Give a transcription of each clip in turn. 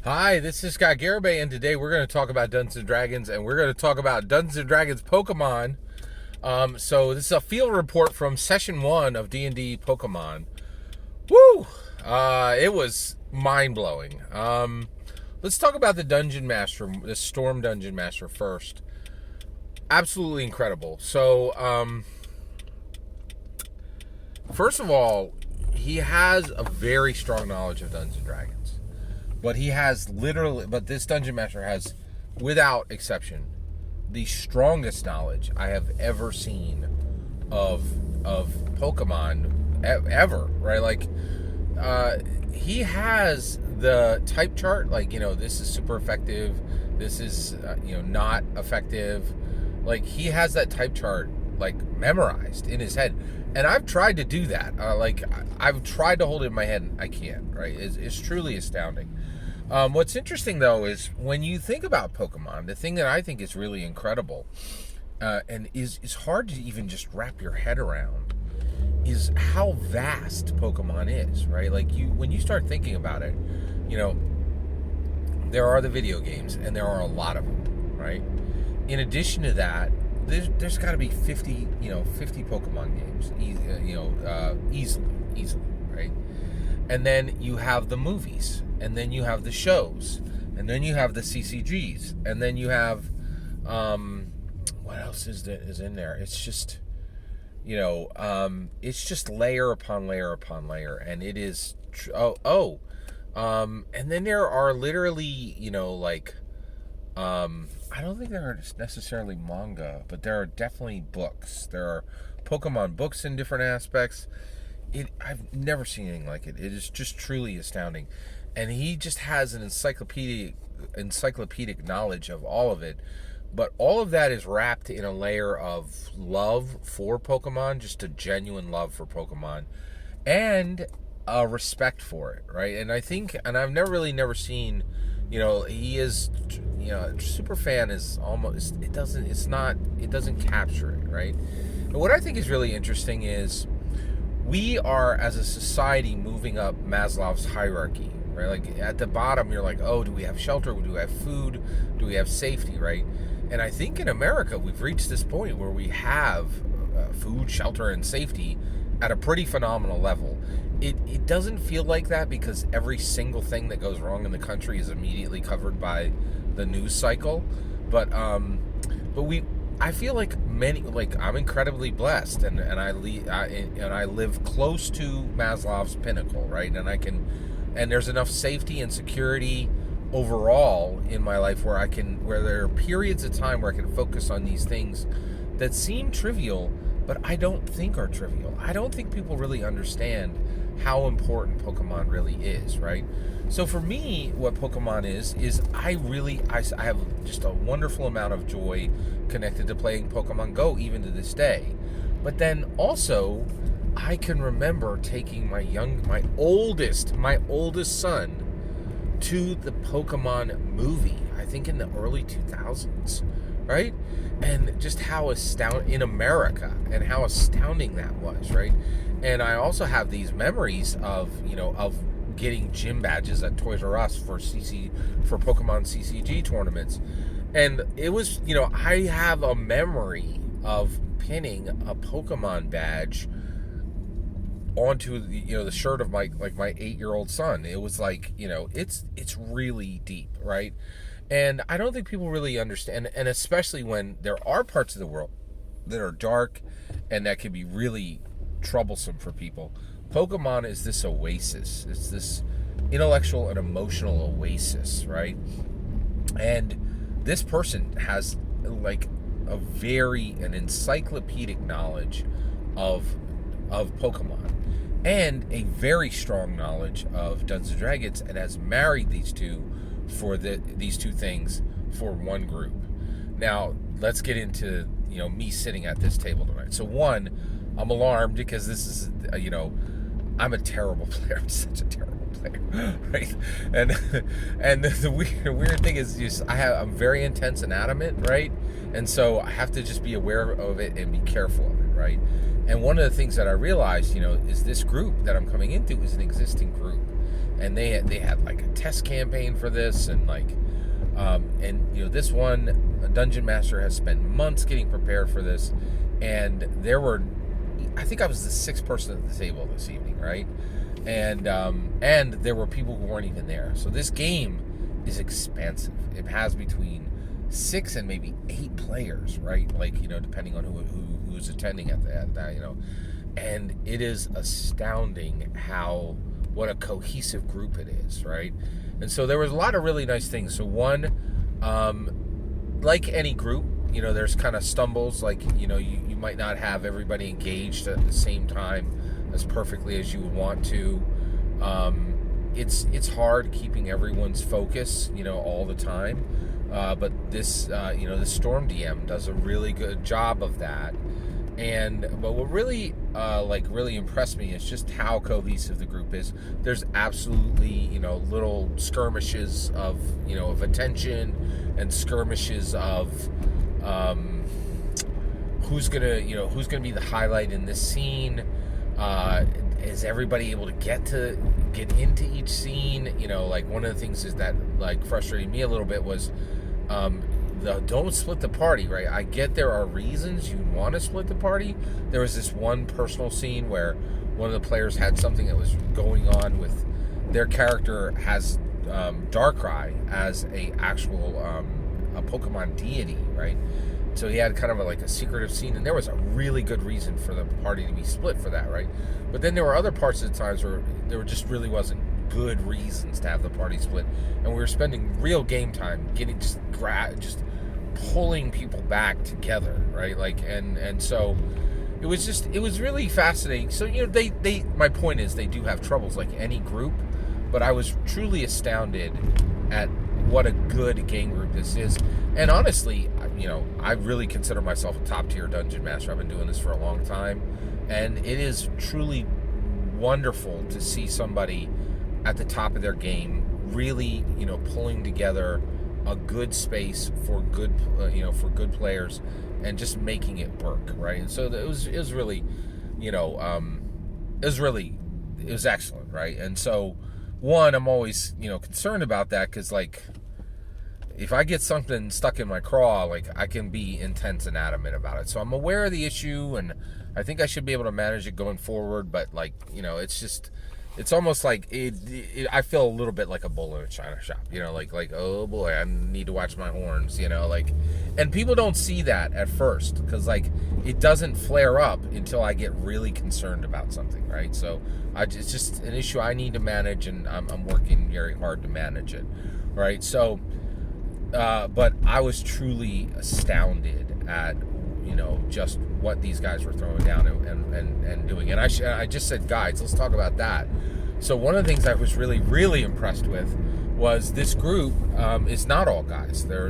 Hi, this is Scott Garibay, and today we're going to talk about Dungeons & Dragons, and we're going to talk about Dungeons & Dragons Pokemon. So this is a field report from Session 1 of D&D Pokemon. Woo! It was mind-blowing. Let's talk about the Dungeon Master, the Storm Dungeon Master first. Absolutely incredible. So, first of all, he has a very strong knowledge of Dungeons & Dragons. But this Dungeon Master has, without exception, the strongest knowledge I have ever seen of Pokemon ever, right? Like, he has the type chart, like, this is super effective, this is, not effective. Like, he has that type chart, like, memorized in his head. And I've tried to do that. I've tried to hold it in my head, and I can't, right? It's truly astounding. What's interesting, though, is when you think about Pokemon, the thing that I think is really incredible, and is hard to even just wrap your head around, is how vast Pokemon is, right? Like, when you start thinking about it, there are the video games, and there are a lot of them, right? In addition to that, there's got to be 50 Pokemon games, easily, right? And then you have the movies, and then you have the shows, and then you have the CCGs, and then you have, what else is in there? It's just, it's just layer upon layer upon layer, and it is, and then there are literally, I don't think there are necessarily manga, but there are definitely books. There are Pokemon books in different aspects. I've never seen anything like it. It is just truly astounding. And he just has an encyclopedic knowledge of all of it. But all of that is wrapped in a layer of love for Pokemon, just a genuine love for Pokemon, and a respect for it, right? And I think, and I've never seen, he is, super fan is almost, it doesn't capture it, right? And what I think is really interesting is we are, as a society, moving up Maslow's hierarchy, right? Like, at the bottom, you're like, oh, do we have shelter? Do we have food? Do we have safety, right? And I think in America, we've reached this point where we have food, shelter, and safety at a pretty phenomenal level. It doesn't feel like that because every single thing that goes wrong in the country is immediately covered by the news cycle. But I feel like I'm incredibly blessed, and I live close to Maslow's pinnacle, right? And there's enough safety and security overall in my life where there are periods of time where I can focus on these things that seem trivial, but I don't think are trivial. I don't think people really understand how important Pokemon really is, right? So for me, what Pokemon is I have just a wonderful amount of joy connected to playing Pokemon Go even to this day. But then also, I can remember taking my oldest son to the Pokemon movie, I think in the early 2000s, right? And just how in America, and how astounding that was, right? And I also have these memories of getting gym badges at Toys R Us for Pokemon CCG tournaments. And it was, I have a memory of pinning a Pokemon badge onto the shirt of my 8-year-old son. It was like, it's really deep, right? And I don't think people really understand, and especially when there are parts of the world that are dark and that can be really troublesome for people. Pokemon is this oasis. It's this intellectual and emotional oasis, right? And this person has an encyclopedic knowledge of Pokemon, and a very strong knowledge of Dungeons & Dragons, and has married these two things for one group. Now, let's get into, me sitting at this table tonight. So one, I'm alarmed because this is, I'm a terrible player. I'm such a terrible player, right? And the weird thing is just I'm very intense and adamant, right? And so I have to just be aware of it and be careful of it, right? And one of the things that I realized, is this group that I'm coming into is an existing group. and they had like a test campaign for this, and like this one, a dungeon master has spent months getting prepared for this, and I think I was the sixth person at the table this evening, right? And there were people who weren't even there. So this game is expansive. It has between 6 and maybe 8 players, right? Like, depending on who's attending at that, and it is astounding what a cohesive group it is, right? And so there was a lot of really nice things. So one, like any group, there's kind of stumbles, like, you might not have everybody engaged at the same time as perfectly as you would want to. It's hard keeping everyone's focus, all the time. But this, the Storm DM does a really good job of that. But what really, really impressed me is just how cohesive the group is. There's absolutely, little skirmishes of attention, and skirmishes of, who's gonna be the highlight in this scene. Is everybody able to get into each scene? Like, one of the things is that, like, frustrated me a little bit was, don't split the party, right? I get there are reasons you want to split the party. There was this one personal scene where one of the players had something that was going on with their character has Darkrai as a actual a Pokemon deity, right? So he had kind of a secretive scene, and there was a really good reason for the party to be split for that, right? But then there were other parts of the times where there just really wasn't good reasons to have the party split, and we were spending real game time getting just pulling people back together, right? Like, and so it was really fascinating. So they my point is, they do have troubles like any group, but I was truly astounded at what a good game group this is. And honestly, I really consider myself a top tier dungeon master. I've been doing this for a long time, and it is truly wonderful to see somebody at the top of their game really, pulling together a good space for good, for good players, and just making it work, right? And so it was really, it was excellent, right? And so, one, I'm always, concerned about that, because, like, if I get something stuck in my craw, like, I can be intense and adamant about it. So I'm aware of the issue, and I think I should be able to manage it going forward. But, like, it's almost like I feel a little bit like a bull in a china shop, like, oh boy, I need to watch my horns, and people don't see that at first, because, like, it doesn't flare up until I get really concerned about something, right? So it's just an issue I need to manage, and I'm working very hard to manage it, right? So, but I was truly astounded at, just what these guys were throwing down and doing. And I just said, guys, let's talk about that. So one of the things I was really, really impressed with was this group is not all guys. It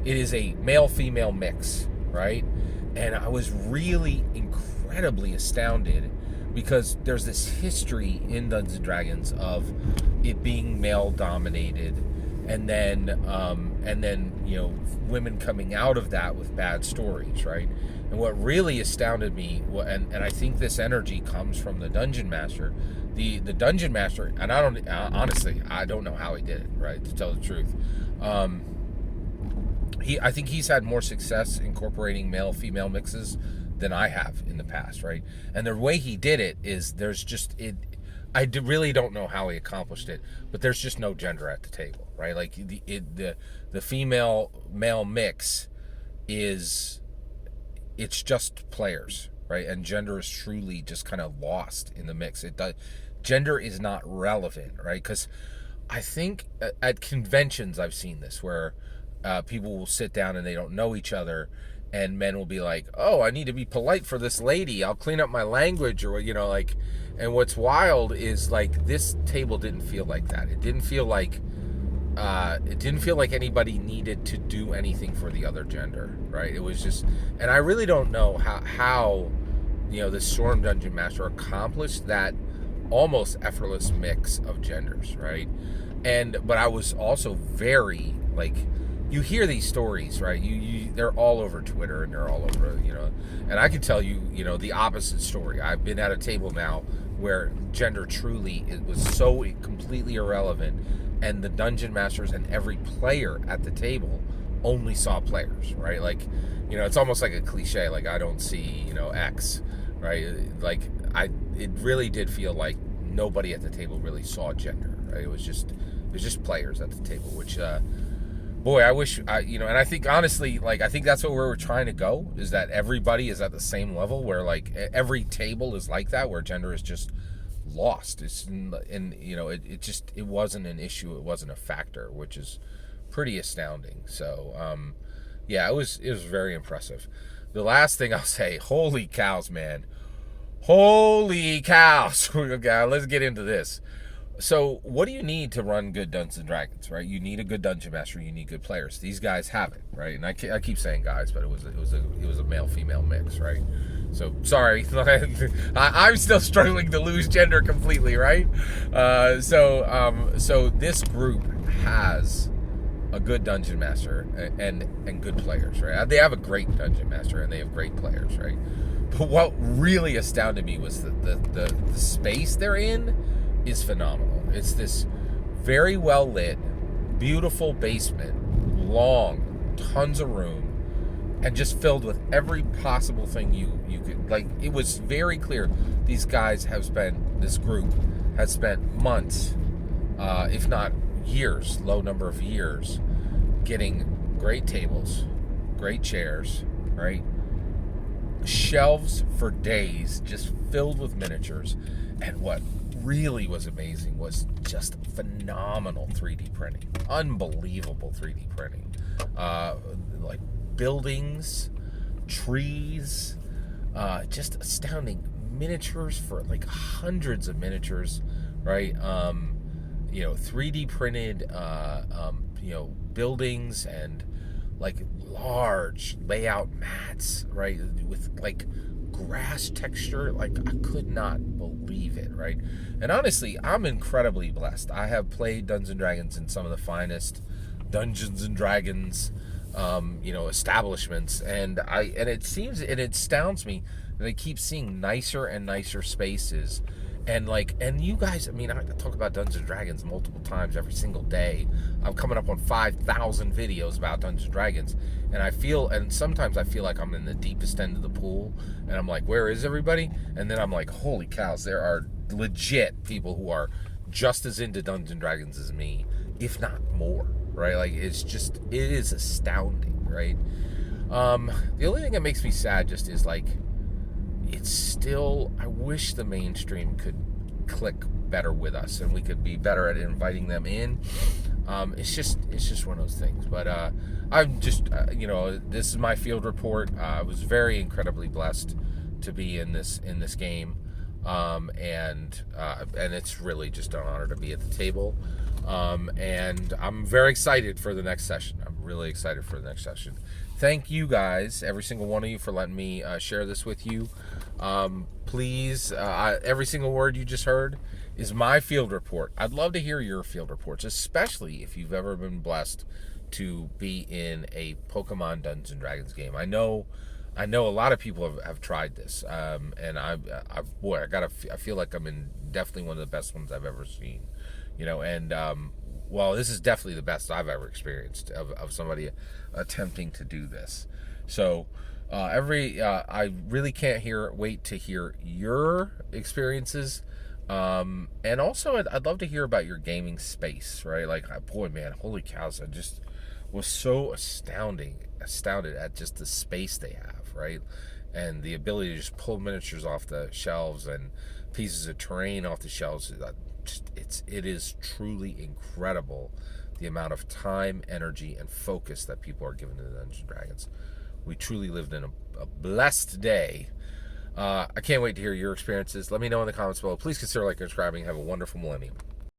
is a male-female mix, right? And I was really incredibly astounded, because there's this history in Dungeons and Dragons of it being male-dominated, and then women coming out of that with bad stories, right? And what really astounded me, and I think this energy comes from the Dungeon Master. The Dungeon Master, and honestly, I don't know how he did it, right, to tell the truth. I think he's had more success incorporating male-female mixes than I have in the past, right? And the way he did it is I really don't know how he accomplished it, but there's just no gender at the table, right? Like, the female-male mix it's just players, right? And gender is truly just kind of lost in the mix. Gender is not relevant, right? Because I think at conventions I've seen this, where people will sit down and they don't know each other, and men will be like, oh, I need to be polite for this lady, I'll clean up my language, or, and what's wild is, like, this table didn't feel like that. It didn't feel like anybody needed to do anything for the other gender, right? It was just, and I really don't know how the Storm Dungeon Master accomplished that almost effortless mix of genders, right? But I was also very, like, you hear these stories, right? They're all over Twitter, and they're all over, and I can tell you, the opposite story. I've been at a table now where gender truly, it was so completely irrelevant, and the dungeon masters and every player at the table only saw players, right? Like, you know, it's almost like a cliche, like I don't see, you know, X, right? Like it really did feel like nobody at the table really saw gender, right? It was just players at the table, which boy, I wish you know, and I think honestly, like, I think that's what we're trying to go, is that everybody is at the same level, where like every table is like that, where gender is just lost. It's, and you know, it wasn't an issue, it wasn't a factor, which is pretty astounding. So yeah, it was very impressive. The last thing I'll say, holy cows, man. Holy cows. Okay, let's get into this. So what do you need to run good Dungeons and Dragons, right? You need a good dungeon master. You need good players. These guys have it, right? And I keep saying guys, but it was a male female mix, right? So sorry, I'm still struggling to lose gender completely, right? So this group has a good dungeon master and good players, right? They have a great dungeon master and they have great players, right? But what really astounded me was the space they're in is phenomenal. It's this very well lit, beautiful basement, long, tons of room, and just filled with every possible thing you could, like, it was very clear these guys this group has spent months, if not years, low number of years, getting great tables, great chairs, right? Shelves for days just filled with miniatures. And what really was amazing was just phenomenal 3D printing, unbelievable 3D printing, like buildings, trees, just astounding miniatures, for like hundreds of miniatures, right? You know, 3D printed, you know, buildings, and like large layout mats, right, with like grass texture. Like, I could not believe it, right? And honestly, I'm incredibly blessed. I have played Dungeons and Dragons in some of the finest Dungeons and Dragons, you know, establishments, and it astounds me that I keep seeing nicer and nicer spaces. And you guys, I mean, I talk about Dungeons and Dragons multiple times every single day. I'm coming up on 5,000 videos about Dungeons and Dragons, and sometimes I feel like I'm in the deepest end of the pool, and I'm like, where is everybody? And then I'm like, holy cows, there are legit people who are just as into Dungeons and Dragons as me, if not more, right? Like, it is astounding, right? The only thing that makes me sad just is, like, it's still, I wish the mainstream could click better with us and we could be better at inviting them in. It's just one of those things. But I'm just, you know, this is my field report. I was very incredibly blessed to be in this game, and it's really just an honor to be at the table. And I'm very excited for the next session. I'm really excited for the next session. Thank you guys, every single one of you, for letting me share this with you. Please, every single word you just heard is my field report. I'd love to hear your field reports, especially if you've ever been blessed to be in a Pokemon Dungeons and Dragons game. I know a lot of people have tried this, and I feel like I'm in definitely one of the best ones I've ever seen, you know. And well, this is definitely the best I've ever experienced of somebody attempting to do this. So I really can't wait to hear your experiences, and also I'd love to hear about your gaming space, right? Like, boy, man, holy cows, I just was so astounded at just the space they have, right? And the ability to just pull miniatures off the shelves and pieces of terrain off the shelves. It is truly incredible, the amount of time, energy, and focus that people are given to the Dungeons and Dragons. We truly lived in a blessed day. I can't wait to hear your experiences. Let me know in the comments below. Please consider liking and subscribing. Have a wonderful millennium.